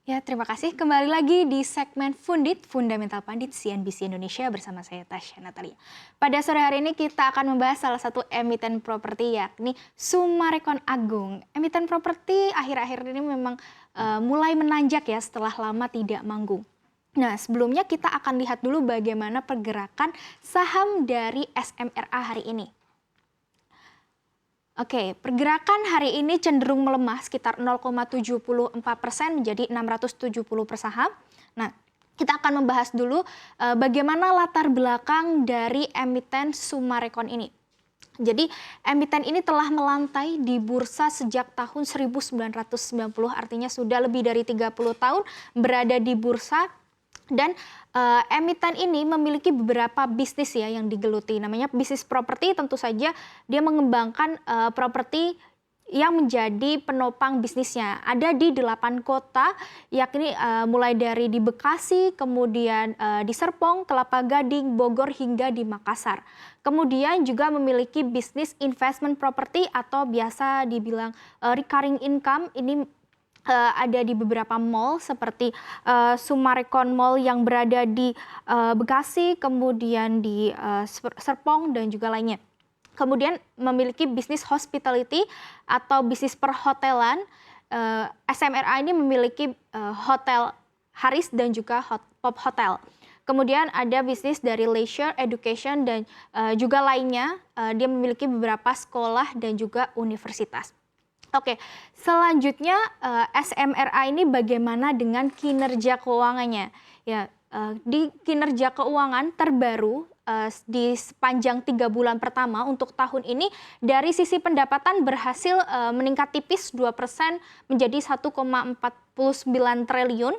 Ya, terima kasih. Kembali lagi di segmen Fundit, Fundamental Pandit CNBC Indonesia bersama saya Tasya Natalia. Pada sore hari ini kita akan membahas salah satu emiten properti yakni Summarecon Agung. Emiten properti akhir-akhir ini memang mulai menanjak ya setelah lama tidak manggung. Nah, sebelumnya kita akan lihat dulu bagaimana pergerakan saham dari SMRA hari ini. Oke, pergerakan hari ini cenderung melemah sekitar 0,74% menjadi 670 per saham. Nah, kita akan membahas dulu bagaimana latar belakang dari emiten Summarecon ini. Jadi, emiten ini telah melantai di bursa sejak tahun 1990, artinya sudah lebih dari 30 tahun berada di bursa. Dan emiten ini memiliki beberapa bisnis ya yang digeluti. Namanya bisnis properti, tentu saja dia mengembangkan properti yang menjadi penopang bisnisnya. Ada di 8 kota, yakni mulai dari di Bekasi, kemudian di Serpong, Kelapa Gading, Bogor, hingga di Makassar. Kemudian juga memiliki bisnis investment property atau biasa dibilang recurring income. Ini ada di beberapa mall seperti Summarecon Mall yang berada di Bekasi, kemudian di Serpong dan juga lainnya. Kemudian memiliki bisnis hospitality atau bisnis perhotelan. SMRA ini memiliki hotel Haris dan juga Pop Hotel. Kemudian ada bisnis dari leisure, education dan juga lainnya. Dia memiliki beberapa sekolah dan juga universitas. Oke, selanjutnya SMRA ini bagaimana dengan kinerja keuangannya? Ya, di kinerja keuangan terbaru di sepanjang 3 bulan pertama untuk tahun ini dari sisi pendapatan berhasil meningkat tipis 2% menjadi 1,49 triliun.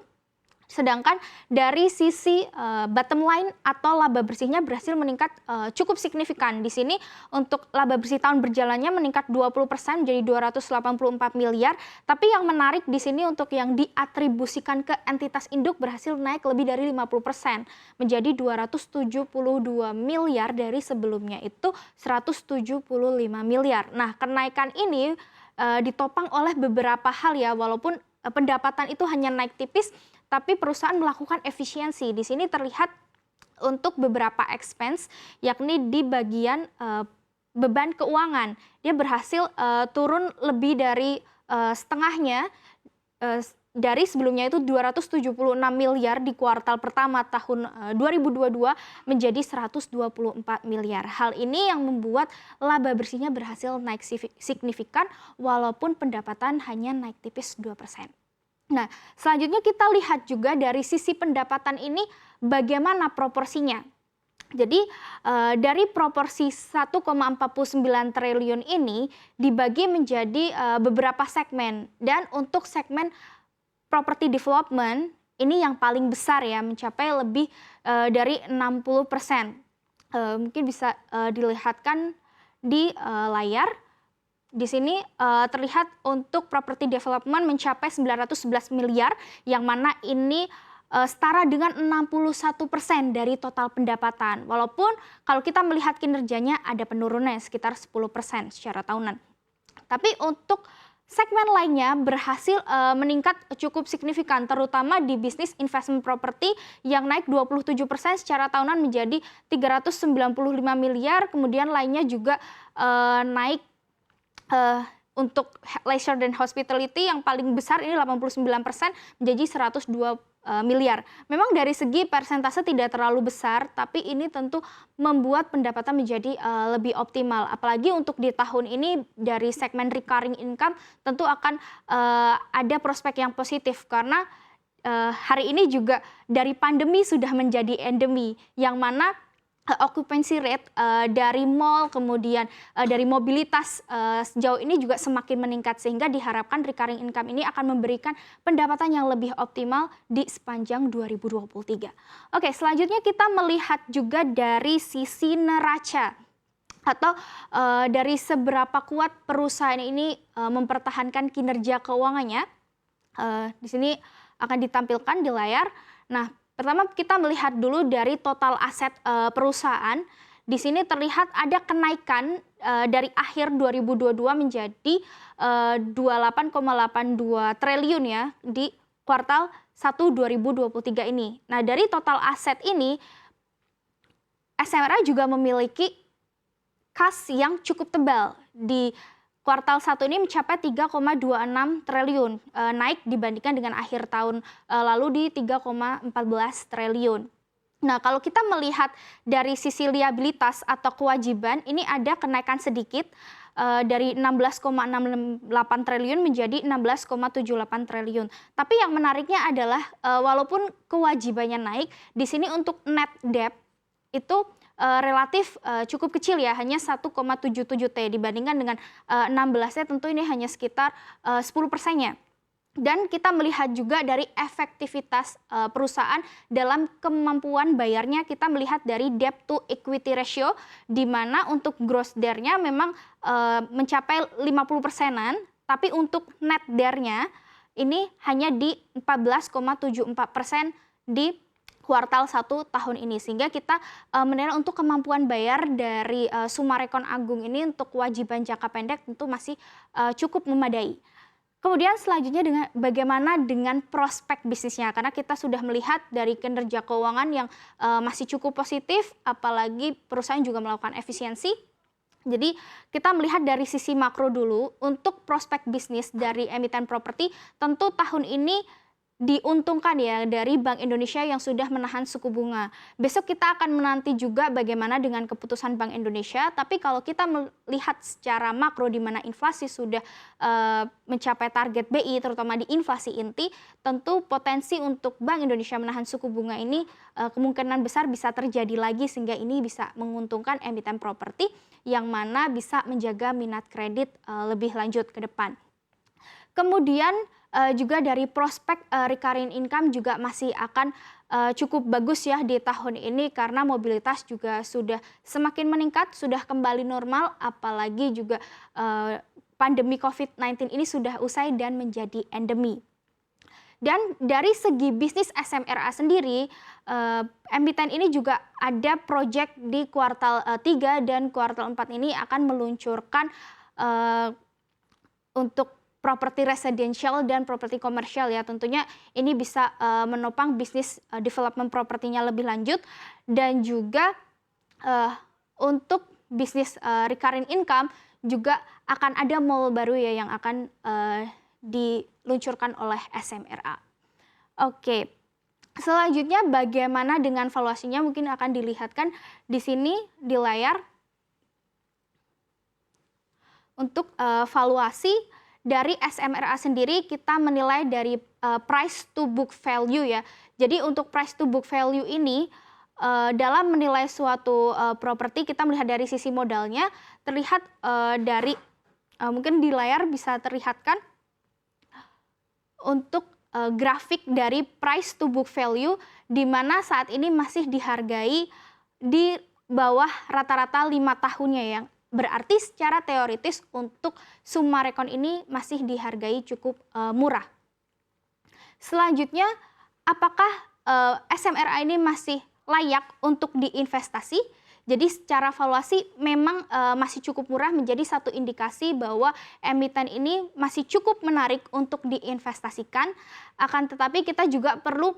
Sedangkan dari sisi bottom line atau laba bersihnya berhasil meningkat cukup signifikan. Di sini untuk laba bersih tahun berjalannya meningkat 20% menjadi 284 miliar. Tapi yang menarik di sini untuk yang diatribusikan ke entitas induk berhasil naik lebih dari 50% menjadi 272 miliar dari sebelumnya itu 175 miliar. Nah, kenaikan ini ditopang oleh beberapa hal ya, walaupun pendapatan itu hanya naik tipis, tapi perusahaan melakukan efisiensi. Di sini terlihat untuk beberapa expense, yakni di bagian beban keuangan. Dia berhasil turun lebih dari setengahnya, dari sebelumnya itu 276 miliar di kuartal pertama tahun 2022 menjadi 124 miliar. Hal ini yang membuat laba bersihnya berhasil naik signifikan walaupun pendapatan hanya naik tipis 2%. Nah, selanjutnya kita lihat juga dari sisi pendapatan ini bagaimana proporsinya. Jadi dari proporsi 1,49 triliun ini dibagi menjadi beberapa segmen. Dan untuk segmen property development ini yang paling besar ya, mencapai lebih dari 60%. Mungkin bisa dilihatkan di layar. Di sini terlihat untuk property development mencapai 911 miliar, yang mana ini setara dengan 61% dari total pendapatan. Walaupun kalau kita melihat kinerjanya ada penurunan sekitar 10% secara tahunan. Tapi untuk segmen lainnya berhasil meningkat cukup signifikan, terutama di bisnis investment property yang naik 27% secara tahunan menjadi 395 miliar, kemudian lainnya juga naik untuk leisure dan hospitality yang paling besar ini 89% menjadi 102 miliar. Memang dari segi persentase tidak terlalu besar, tapi ini tentu membuat pendapatan menjadi lebih optimal. Apalagi untuk di tahun ini dari segmen recurring income tentu akan ada prospek yang positif karena hari ini juga dari pandemi sudah menjadi endemi, yang mana occupancy rate dari mall, kemudian dari mobilitas sejauh ini juga semakin meningkat, sehingga diharapkan recurring income ini akan memberikan pendapatan yang lebih optimal di sepanjang 2023. Oke, selanjutnya kita melihat juga dari sisi neraca atau dari seberapa kuat perusahaan ini mempertahankan kinerja keuangannya. Di sini akan ditampilkan di layar. Nah, pertama kita melihat dulu dari total aset perusahaan. Di sini terlihat ada kenaikan dari akhir 2022 menjadi 28,82 triliun ya di kuartal 1 2023 ini. Nah, dari total aset ini SMRA juga memiliki kas yang cukup tebal. Di kuartal 1 ini mencapai 3,26 triliun, naik dibandingkan dengan akhir tahun lalu di 3,14 triliun. Nah, kalau kita melihat dari sisi liabilitas atau kewajiban, ini ada kenaikan sedikit dari 16,68 triliun menjadi 16,78 triliun. Tapi yang menariknya adalah walaupun kewajibannya naik, di sini untuk net debt itu relatif cukup kecil ya, hanya 1,77 T dibandingkan dengan 16-nya tentu ini hanya sekitar 10%-nya. Dan kita melihat juga dari efektivitas perusahaan dalam kemampuan bayarnya, kita melihat dari debt to equity ratio, di mana untuk gross debt-nya memang mencapai 50%-an, tapi untuk net debt-nya ini hanya di 14,74% di kuartal 1 tahun ini. Sehingga kita menilai untuk kemampuan bayar dari Summarecon Agung ini untuk kewajiban jangka pendek tentu masih cukup memadai. Kemudian selanjutnya bagaimana dengan prospek bisnisnya, karena kita sudah melihat dari kinerja keuangan yang masih cukup positif, apalagi perusahaan juga melakukan efisiensi. Jadi kita melihat dari sisi makro dulu, untuk prospek bisnis dari emiten properti tentu tahun ini diuntungkan ya dari Bank Indonesia yang sudah menahan suku bunga. Besok kita akan menanti juga bagaimana dengan keputusan Bank Indonesia, tapi kalau kita melihat secara makro di mana inflasi sudah mencapai target BI, terutama di inflasi inti, tentu potensi untuk Bank Indonesia menahan suku bunga ini kemungkinan besar bisa terjadi lagi, sehingga ini bisa menguntungkan emiten properti yang mana bisa menjaga minat kredit lebih lanjut ke depan. Kemudian juga dari prospek recurring income juga masih akan cukup bagus ya di tahun ini, karena mobilitas juga sudah semakin meningkat, sudah kembali normal, apalagi juga pandemi COVID-19 ini sudah usai dan menjadi endemi. Dan dari segi bisnis SMRA sendiri, emiten ini juga ada proyek di kuartal 3 dan kuartal 4 ini akan meluncurkan untuk properti residensial dan properti komersial ya. Tentunya ini bisa menopang bisnis development propertinya lebih lanjut, dan juga untuk bisnis recurring income juga akan ada mall baru ya yang akan diluncurkan oleh SMRA. Oke. Selanjutnya bagaimana dengan valuasinya, mungkin akan dilihatkan di sini di layar. Untuk valuasi dari SMRA sendiri kita menilai dari price to book value ya. Jadi untuk price to book value ini dalam menilai suatu properti kita melihat dari sisi modalnya, terlihat dari mungkin di layar bisa terlihatkan untuk grafik dari price to book value, di mana saat ini masih dihargai di bawah rata-rata 5 tahunnya, yang berarti secara teoritis untuk Summarecon ini masih dihargai cukup murah. Selanjutnya, apakah SMRA ini masih layak untuk diinvestasi? Jadi secara valuasi memang masih cukup murah, menjadi satu indikasi bahwa emiten ini masih cukup menarik untuk diinvestasikan. Akan tetapi kita juga perlu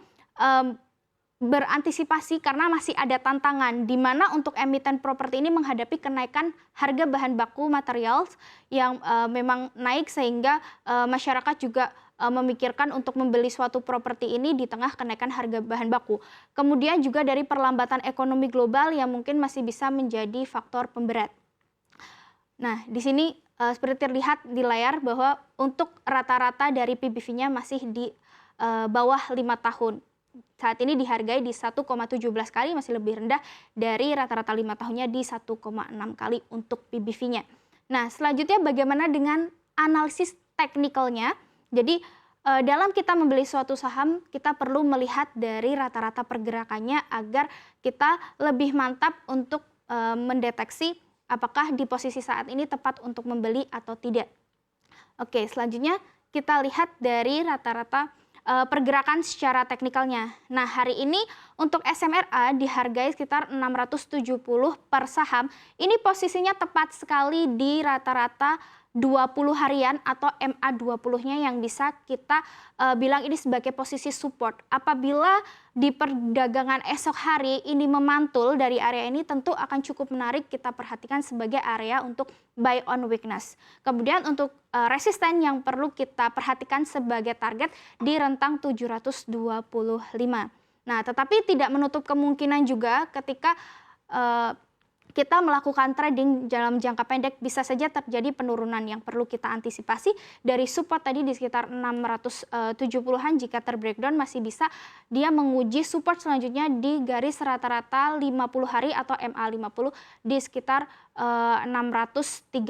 berantisipasi karena masih ada tantangan, di mana untuk emiten properti ini menghadapi kenaikan harga bahan baku material yang memang naik, sehingga masyarakat juga memikirkan untuk membeli suatu properti ini di tengah kenaikan harga bahan baku. Kemudian juga dari perlambatan ekonomi global yang mungkin masih bisa menjadi faktor pemberat. Nah, di sini seperti terlihat di layar bahwa untuk rata-rata dari PBV-nya masih di bawah 5 tahun. Saat ini dihargai di 1,17 kali, masih lebih rendah dari rata-rata 5 tahunnya di 1,6 kali untuk PBV-nya. Nah, selanjutnya bagaimana dengan analisis teknikalnya? Jadi dalam kita membeli suatu saham, kita perlu melihat dari rata-rata pergerakannya agar kita lebih mantap untuk mendeteksi apakah di posisi saat ini tepat untuk membeli atau tidak. Oke, selanjutnya kita lihat dari rata-rata pergerakan secara teknikalnya. Nah, hari ini untuk SMRA dihargai sekitar 670 per saham. Ini posisinya tepat sekali di rata-rata 20 harian atau MA20-nya yang bisa kita bilang ini sebagai posisi support. Apabila di perdagangan esok hari ini memantul dari area ini, tentu akan cukup menarik kita perhatikan sebagai area untuk buy on weakness. Kemudian untuk resisten yang perlu kita perhatikan sebagai target di rentang 725. Nah, tetapi tidak menutup kemungkinan juga ketika kita melakukan trading dalam jangka pendek bisa saja terjadi penurunan yang perlu kita antisipasi dari support tadi di sekitar 670-an. Jika terbreakdown masih bisa dia menguji support selanjutnya di garis rata-rata 50 hari atau MA50 di sekitar 630.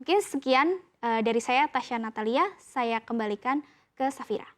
Mungkin sekian dari saya, Tasya Natalia. Saya kembalikan ke Safira.